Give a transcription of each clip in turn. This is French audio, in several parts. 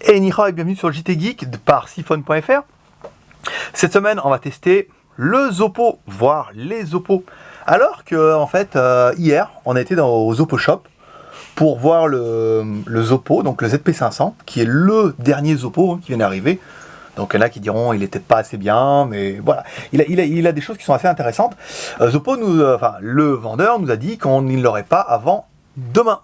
Et Nihao et bienvenue sur le JT Geek par Siphon.fr. Cette semaine, on va tester le Zoppo, voire les Zoppo. Alors que, en fait, hier, on a été au Zoppo Shop pour voir le Zoppo, donc le ZP500, qui est le dernier Zoppo qui vient d'arriver. Donc il y en a qui diront il était pas assez bien, mais voilà, il a des choses qui sont assez intéressantes. Zoppo, le vendeur nous a dit qu'on ne l'aurait pas avant demain.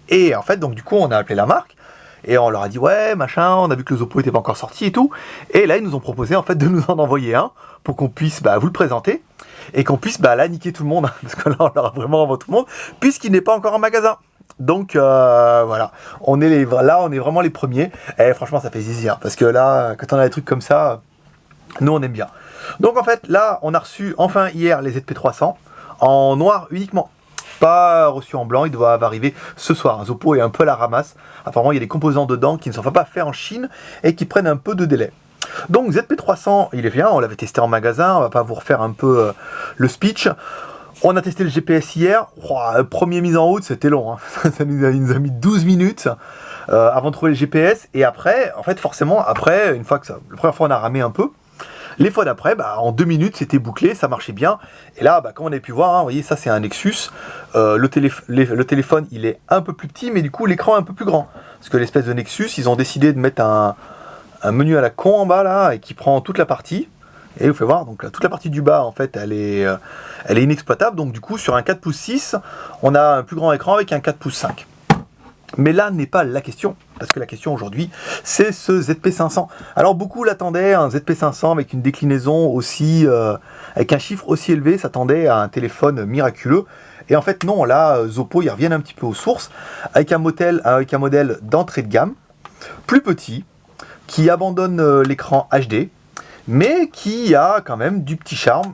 Et en fait, donc du coup, on a appelé la marque. Et on leur a dit ouais machin, on a vu que le Zoppo n'était pas encore sorti et tout. Et là ils nous ont proposé en fait de nous en envoyer un pour qu'on puisse vous le présenter et qu'on puisse là niquer tout le monde parce que là on leur a vraiment envoyé tout le monde puisqu'il n'est pas encore en magasin. Donc voilà, on est vraiment les premiers. Et franchement ça fait zizir parce que là quand on a des trucs comme ça, nous on aime bien. Donc en fait là on a reçu enfin hier les ZP300 en noir uniquement. Pas reçu en blanc, ils doivent arriver ce soir. Un Zoppo est un peu à la ramasse. Apparemment, il y a des composants dedans qui ne sont pas faits en Chine et qui prennent un peu de délai. Donc ZP300, il est bien, on l'avait testé en magasin, on va pas vous refaire un peu le speech. On a testé le GPS hier, première mise en route, c'était long. Hein. Ça nous a mis 12 minutes avant de trouver le GPS. Et après, en fait, forcément, après, la première fois on a ramé un peu. Les fois d'après, en 2 minutes, c'était bouclé, ça marchait bien. Et là, comme on a pu voir, vous voyez, ça c'est un Nexus. Le téléphone, il est un peu plus petit, mais du coup, l'écran est un peu plus grand. Parce que l'espèce de Nexus, ils ont décidé de mettre un menu à la con en bas, là, et qui prend toute la partie. Et vous faites voir, donc toute la partie du bas, en fait, elle est inexploitable. Donc du coup, sur un 4 pouces 6, on a un plus grand écran avec un 4 pouces 5. Mais là n'est pas la question, parce que la question aujourd'hui, c'est ce ZP500. Alors beaucoup l'attendaient, un ZP500 avec une déclinaison aussi, avec un chiffre aussi élevé, s'attendait à un téléphone miraculeux. Et en fait non, là, Zoppo, ils reviennent un petit peu aux sources, avec un modèle d'entrée de gamme, plus petit, qui abandonne l'écran HD, mais qui a quand même du petit charme,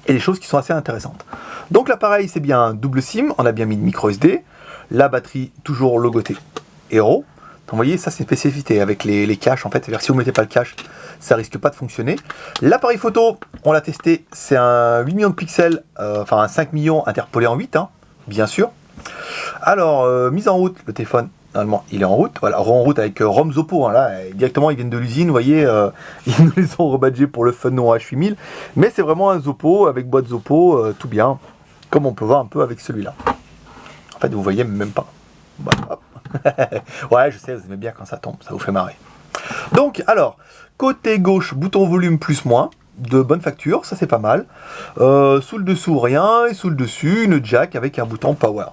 et des choses qui sont assez intéressantes. Donc l'appareil, c'est bien un double SIM, on a bien mis une micro SD, la batterie toujours logoté Hero. Donc, vous voyez, ça c'est une spécificité avec les caches en fait. Si vous ne mettez pas le cache, ça risque pas de fonctionner. L'appareil photo, on l'a testé, c'est un 8 millions de pixels, un 5 millions interpolé en 8, bien sûr. Alors, mise en route, le téléphone, normalement, il est en route. Voilà, en route avec ROM Zoppo. Là, directement, ils viennent de l'usine, vous voyez, ils nous les ont rebadgés pour le Funon H8000. Mais c'est vraiment un Zoppo avec boîte Zoppo, tout bien, comme on peut voir un peu avec celui-là. En fait, vous voyez même pas. Ouais, je sais, vous aimez bien quand ça tombe, ça vous fait marrer. Donc, alors, côté gauche, bouton volume plus moins, de bonne facture, ça c'est pas mal. Sous le dessous, rien, et sous le dessus, une jack avec un bouton power.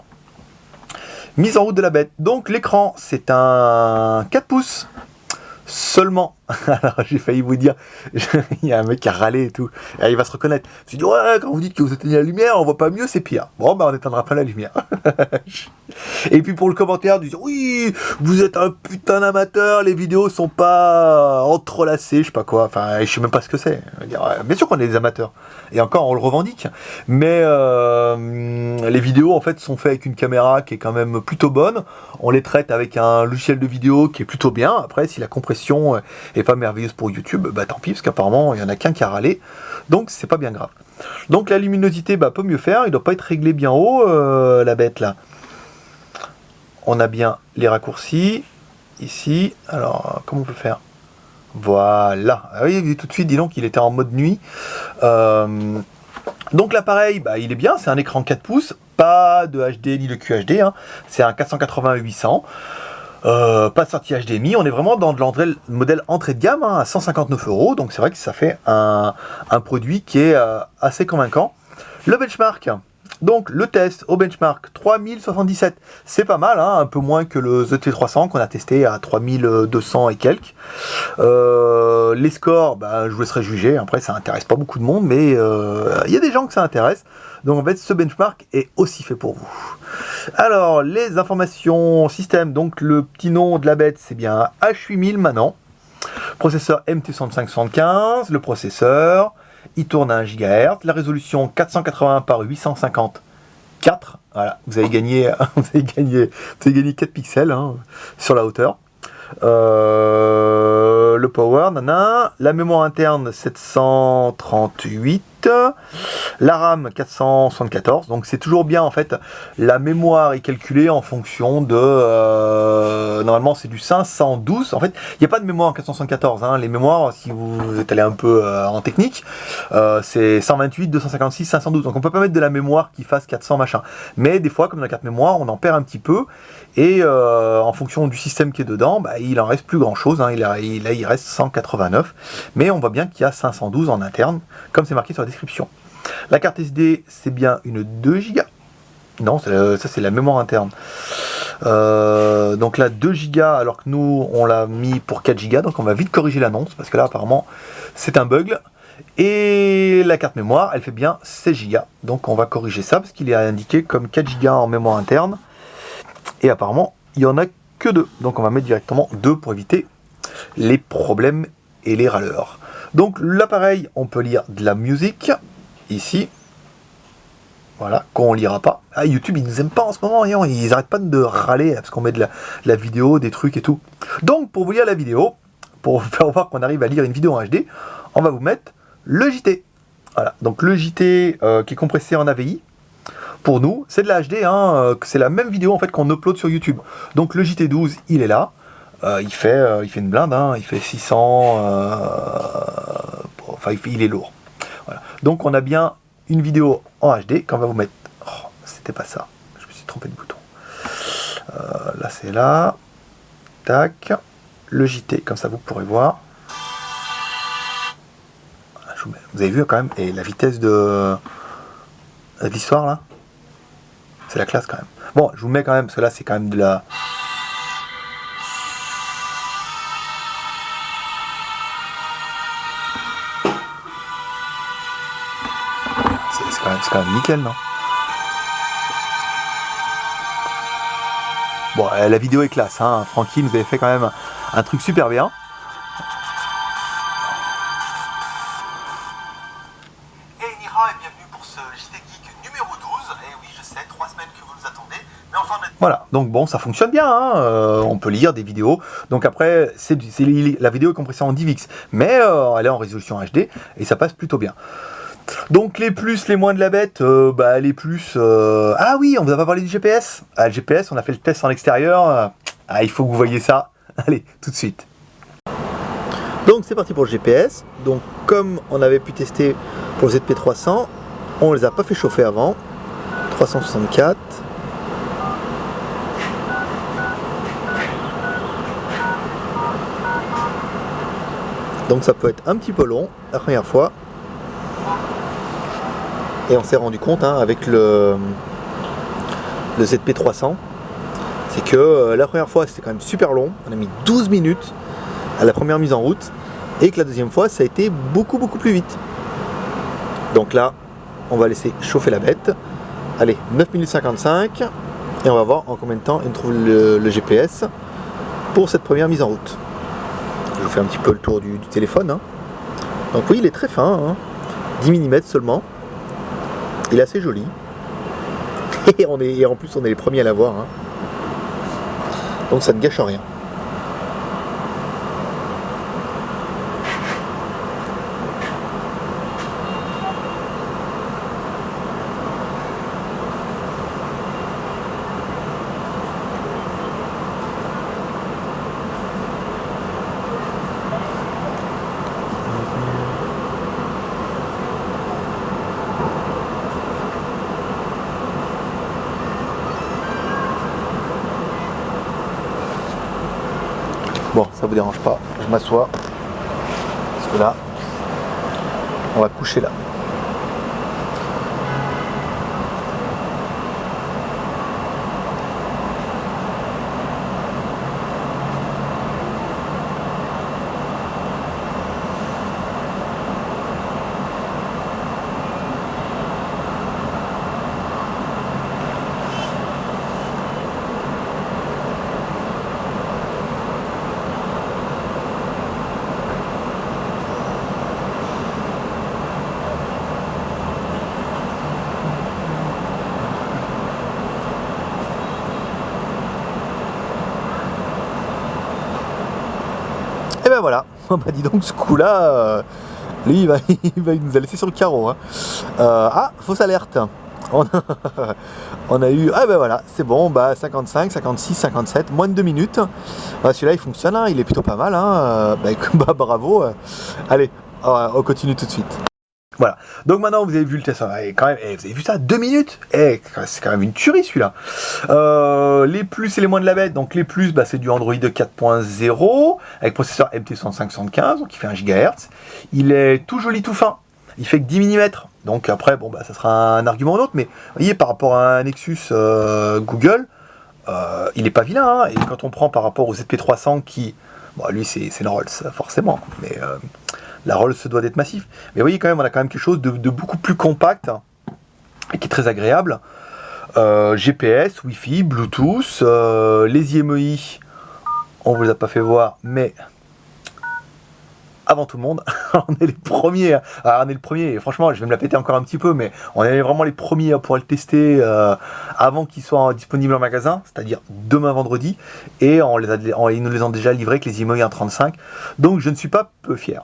Mise en route de la bête. Donc, l'écran, c'est un 4 pouces. Seulement, alors j'ai failli vous dire, il y a un mec qui a râlé et tout, et il va se reconnaître. Je dis ouais, quand vous dites que vous éteignez la lumière, on voit pas mieux, c'est pire. Bon, on n'éteindra pas la lumière. Et puis pour le commentaire, du oui, vous êtes un putain d'amateur, les vidéos sont pas entrelacées, je sais pas quoi, je sais même pas ce que c'est. Bien sûr qu'on est des amateurs, et encore on le revendique, mais les vidéos en fait sont faites avec une caméra qui est quand même plutôt bonne, on les traite avec un logiciel de vidéo qui est plutôt bien. Après, si la compression est pas merveilleuse pour YouTube, tant pis, parce qu'apparemment il y en a qu'un qui a râlé, donc c'est pas bien grave. Donc la luminosité peut mieux faire, il doit pas être réglé bien haut, la bête là. On a bien les raccourcis ici. Alors comment on peut faire? Voilà, ah oui, tout de suite, dis donc, il était en mode nuit. Donc l'appareil, il est bien, c'est un écran 4 pouces, pas de HD ni de QHD, c'est un 480-800. Pas de sortie HDMI, on est vraiment dans le modèle entrée de gamme à 159 €, donc c'est vrai que ça fait un produit qui est assez convaincant. Le benchmark, donc le test au benchmark 3077, c'est pas mal, un peu moins que le ZT300 qu'on a testé à 3200 et quelques. Les scores, je vous laisserai juger, après ça intéresse pas beaucoup de monde, mais il y a des gens que ça intéresse. Donc en fait, ce benchmark est aussi fait pour vous. Alors, les informations système, donc le petit nom de la bête, c'est bien H8000 maintenant. Processeur MT6575, le processeur, il tourne à 1 GHz, la résolution 480 par 854. Voilà, vous avez gagné, vous avez gagné 4 pixels hein, sur la hauteur. Le power, nana. La mémoire interne 738, la RAM 474. Donc c'est toujours bien en fait. La mémoire est calculée en fonction de normalement c'est du 512. En fait, il n'y a pas de mémoire en 474. Hein. Les mémoires, si vous êtes allé un peu en technique, c'est 128, 256, 512. Donc on peut pas mettre de la mémoire qui fasse 400 machin. Mais des fois, comme dans la carte mémoire, on en perd un petit peu. Et en fonction du système qui est dedans, bah, il en reste plus grand chose, hein. il reste 189, mais on voit bien qu'il y a 512 en interne, comme c'est marqué sur la description. La carte SD, c'est bien une 2 Go. Non, ça c'est la mémoire interne. Donc là, 2 Go, alors que nous, on l'a mis pour 4 Go, donc on va vite corriger l'annonce, parce que là, apparemment, c'est un bug. Et la carte mémoire, elle fait bien 16 Go, donc on va corriger ça, parce qu'il est indiqué comme 4 Go en mémoire interne. Et apparemment, il n'y en a que 2. Donc on va mettre directement 2 pour éviter les problèmes et les râleurs. Donc l'appareil, on peut lire de la musique, ici. Voilà, qu'on ne lira pas. Ah, YouTube, ils nous aiment pas en ce moment, hein, ils n'arrêtent pas de râler, parce qu'on met de la vidéo, des trucs et tout. Donc pour vous lire la vidéo, pour vous faire voir qu'on arrive à lire une vidéo en HD, on va vous mettre le JT. Voilà, donc le JT qui est compressé en AVI. Pour nous, c'est de la HD, hein, c'est la même vidéo en fait qu'on upload sur YouTube. Donc le JT12, il est là, il fait une blinde, hein, il fait 600, enfin il est lourd. Voilà. Donc on a bien une vidéo en HD qu'on va vous mettre. Oh, c'était pas ça, je me suis trompé de bouton. Là c'est là, tac, le JT, comme ça vous pourrez voir. Voilà, vous avez vu quand même, et la vitesse de l'histoire là. C'est la classe quand même. Bon, je vous mets quand même, parce que là, c'est quand même de la... C'est quand même nickel, non? Bon, la vidéo est classe, hein. Francky nous avait fait quand même un truc super bien. Voilà, donc bon, ça fonctionne bien, hein, on peut lire des vidéos. Donc après, la vidéo est compressée en DivX, mais elle est en résolution HD et ça passe plutôt bien. Donc les plus, les moins de la bête, les plus... Ah oui, on vous a pas parlé du GPS. Ah, le GPS, on a fait le test en extérieur. Il faut que vous voyez ça. Allez, tout de suite. Donc c'est parti pour le GPS. Donc comme on avait pu tester pour le ZP300, on les a pas fait chauffer avant. 364. Donc ça peut être un petit peu long la première fois. Et on s'est rendu compte hein, avec le ZP300, c'est que la première fois c'était quand même super long. On a mis 12 minutes à la première mise en route. Et que la deuxième fois ça a été beaucoup plus vite. Donc là, on va laisser chauffer la bête. Allez, 9 minutes 55. Et on va voir en combien de temps il trouve le GPS pour cette première mise en route. Je vous fais un petit peu le tour du téléphone. Hein. Donc oui, il est très fin, hein. 10 mm seulement. Il est assez joli. Et en plus, on est les premiers à l'avoir. Hein. Donc ça ne gâche rien. Bon, ça vous dérange pas, je m'assois. Parce que là, on va coucher là. ben voilà, bah dis donc ce coup-là, lui il nous a laissé sur le carreau. Hein. Ah, fausse alerte. On a eu, ah ben voilà, c'est bon, bah 55, 56, 57, moins de 2 minutes. Bah, celui-là il fonctionne, hein, il est plutôt pas mal. Hein. Bah, bravo. Allez, on continue tout de suite. Voilà, donc maintenant vous avez vu le test, quand même, vous avez vu ça, 2 minutes, c'est quand même une tuerie celui-là. Les plus et les moins de la bête, donc les plus, bah, c'est du Android 4.0, avec processeur MT6575, donc il fait 1 GHz, il est tout joli, tout fin, il fait que 10 mm, donc après, bon, bah, ça sera un argument ou un autre, mais vous voyez, par rapport à un Nexus Google, il est pas vilain, hein, et quand on prend par rapport au ZP300 qui, bon, lui c'est une Rolls, forcément, mais... la Rolls se doit d'être massif. Mais vous voyez quand même, on a quand même quelque chose de beaucoup plus compact et qui est très agréable. GPS, Wi-Fi, Bluetooth, les IMEI, on vous les a pas fait voir, mais avant tout le monde, on est les premiers. On est le premier, et franchement, je vais me la péter encore un petit peu, mais on est vraiment les premiers à pouvoir le tester avant qu'il soit disponible en magasin, c'est-à-dire demain vendredi, et ils nous les ont déjà livrés avec les IMEI 1.35, donc je ne suis pas peu fier.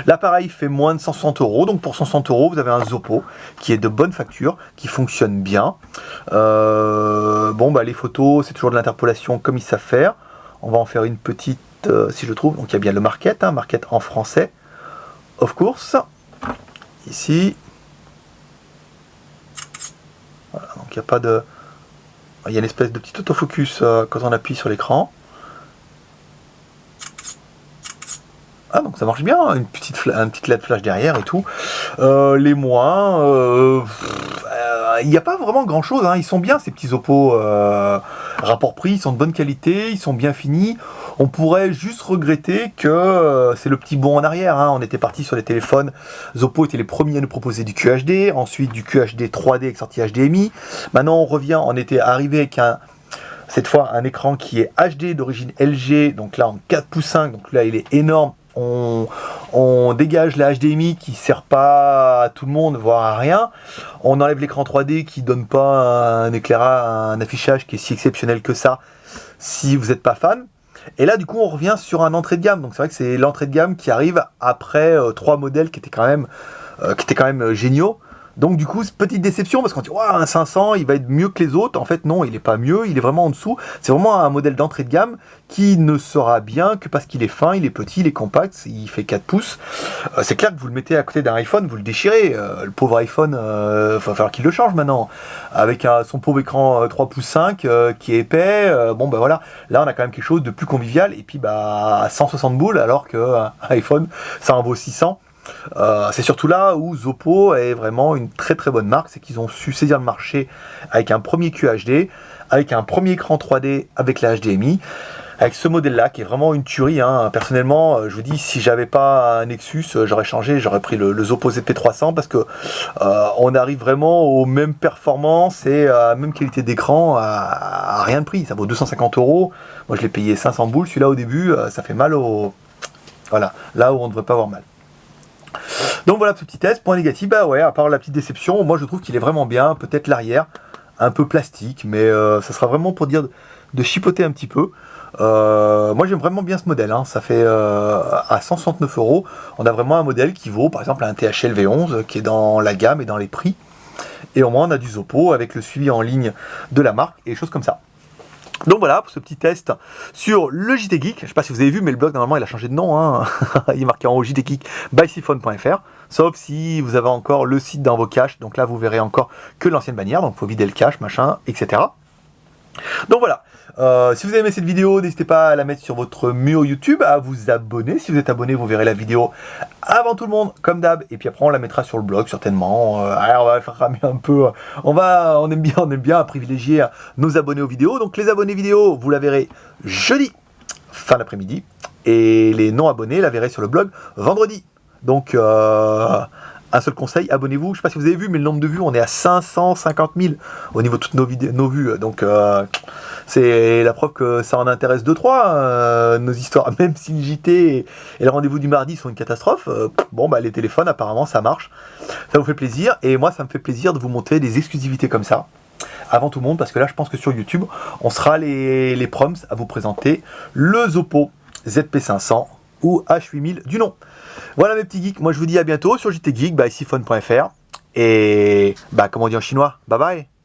L'appareil fait moins de 160 €, donc pour 160 €, vous avez un Zopo qui est de bonne facture, qui fonctionne bien. Bon, bah, les photos, c'est toujours de l'interpolation comme ils savent faire. On va en faire une petite, si je trouve. Donc il y a bien le market, hein, market en français, of course. Ici. Voilà, donc il n'y a pas de... Il y a une espèce de petit autofocus quand on appuie sur l'écran. Ah, donc ça marche bien, un petit LED flash derrière et tout. Les moins, il n'y a pas vraiment grand chose, hein. Ils sont bien ces petits Oppo, rapport prix, ils sont de bonne qualité, ils sont bien finis. On pourrait juste regretter que c'est le petit bond en arrière, hein. On était parti sur les téléphones, Oppo étaient les premiers à nous proposer du QHD, ensuite du QHD 3D avec sortie HDMI. Maintenant on revient, on était arrivé avec cette fois un écran qui est HD d'origine LG, donc là en 4 pouces 5, donc là il est énorme. On dégage la HDMI qui ne sert pas à tout le monde, voire à rien. On enlève l'écran 3D qui ne donne pas un éclairage, un affichage qui est si exceptionnel que ça, si vous n'êtes pas fan. Et là, du coup, on revient sur un entrée de gamme. Donc c'est vrai que c'est l'entrée de gamme qui arrive après 3 modèles qui étaient quand même géniaux. Donc du coup, petite déception parce qu'on dit ouais, un 500, il va être mieux que les autres. En fait, non, il n'est pas mieux, il est vraiment en dessous. C'est vraiment un modèle d'entrée de gamme qui ne sera bien que parce qu'il est fin, il est petit, il est compact, il fait 4 pouces. C'est clair que vous le mettez à côté d'un iPhone, vous le déchirez. Le pauvre iPhone, il va falloir qu'il le change maintenant. Avec son pauvre écran 3 pouces 5 qui est épais. Bon, ben voilà, là on a quand même quelque chose de plus convivial. Et puis, bah, à 160 boules, alors qu'un iPhone, ça en vaut 600. C'est surtout là où Oppo est vraiment une très très bonne marque, c'est qu'ils ont su saisir le marché avec un premier QHD, avec un premier écran 3D avec la HDMI, avec ce modèle là qui est vraiment une tuerie, hein. Personnellement, je vous dis, si j'avais pas un Nexus, j'aurais changé, j'aurais pris le Oppo ZP300 parce que on arrive vraiment aux mêmes performances et à la même qualité d'écran à rien de prix. Ça vaut 250 €. Moi je l'ai payé 500 boules, celui-là au début, ça fait mal voilà, là où on ne devrait pas avoir mal. Donc voilà, ce petit test. Point négatif, bah ouais, à part la petite déception, moi je trouve qu'il est vraiment bien. Peut-être l'arrière, un peu plastique, mais ça sera vraiment pour dire de chipoter un petit peu. Moi j'aime vraiment bien ce modèle, hein. Ça fait à 169 €. On a vraiment un modèle qui vaut par exemple un THL V11 qui est dans la gamme et dans les prix. Et au moins on a du Oppo avec le suivi en ligne de la marque et des choses comme ça. Donc voilà pour ce petit test sur le JT Geek. Je ne sais pas si vous avez vu, mais le blog normalement il a changé de nom, hein. Il est marqué en haut JT Geek by siphon.fr. Sauf si vous avez encore le site dans vos caches. Donc là vous verrez encore que l'ancienne bannière. Donc il faut vider le cache, machin, etc. Donc voilà. Si vous avez aimé cette vidéo, n'hésitez pas à la mettre sur votre mur YouTube, à vous abonner. Si vous êtes abonné, vous verrez la vidéo avant tout le monde, comme d'hab. Et puis après, on la mettra sur le blog, certainement. On va faire ramer un peu. On aime bien privilégier nos abonnés aux vidéos. Donc les abonnés vidéo, vous la verrez jeudi, fin d'après-midi. Et les non-abonnés, la verrez sur le blog vendredi. Donc, un seul conseil, abonnez-vous. Je ne sais pas si vous avez vu, mais le nombre de vues, on est à 550 000 au niveau de toutes nos vues. Donc, c'est la preuve que ça en intéresse 2-3, nos histoires. Même si le JT et le rendez-vous du mardi sont une catastrophe, bon, bah, les téléphones, apparemment, ça marche. Ça vous fait plaisir. Et moi, ça me fait plaisir de vous montrer des exclusivités comme ça, avant tout le monde, parce que là, je pense que sur YouTube, on sera les proms à vous présenter le Oppo ZP500 ou H8000 du nom. Voilà mes petits geeks, moi je vous dis à bientôt sur JT Geek, by siphon.fr. Et comme on dit en chinois, bye bye.